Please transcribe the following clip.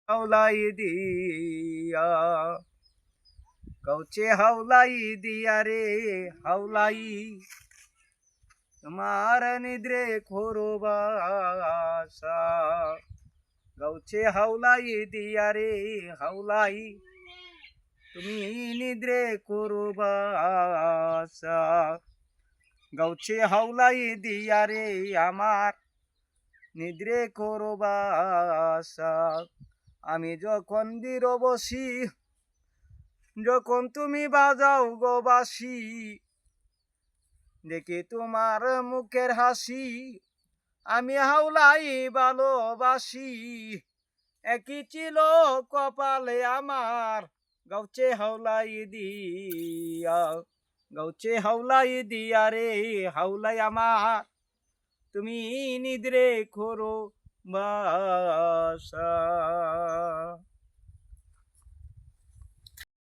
হাওলাই দিয়া গাউছে হাওলাই দিয়া রে হাওলাই তোমার নিদ্রে খোরো বাসা গাউছে হাওলাই দিয়া রে হাওলাই তুমি নিদ্রে করো বাসা গাউছে হাওলাই দিয়া রে আমার নিদ্রে করো বাসা আমি যখন বসি যখন তুমি বাজাও গো বাসি দেখি তোমার মুখের হাসি আমি হাওলাই ভালোবাসি একই ছিল কপালে আমার গাউছে হাওলাই দিয়া গাউছে হাওলাই দিয়া রে হাওলাই আমার তুমি নিদ্রে করো বাসা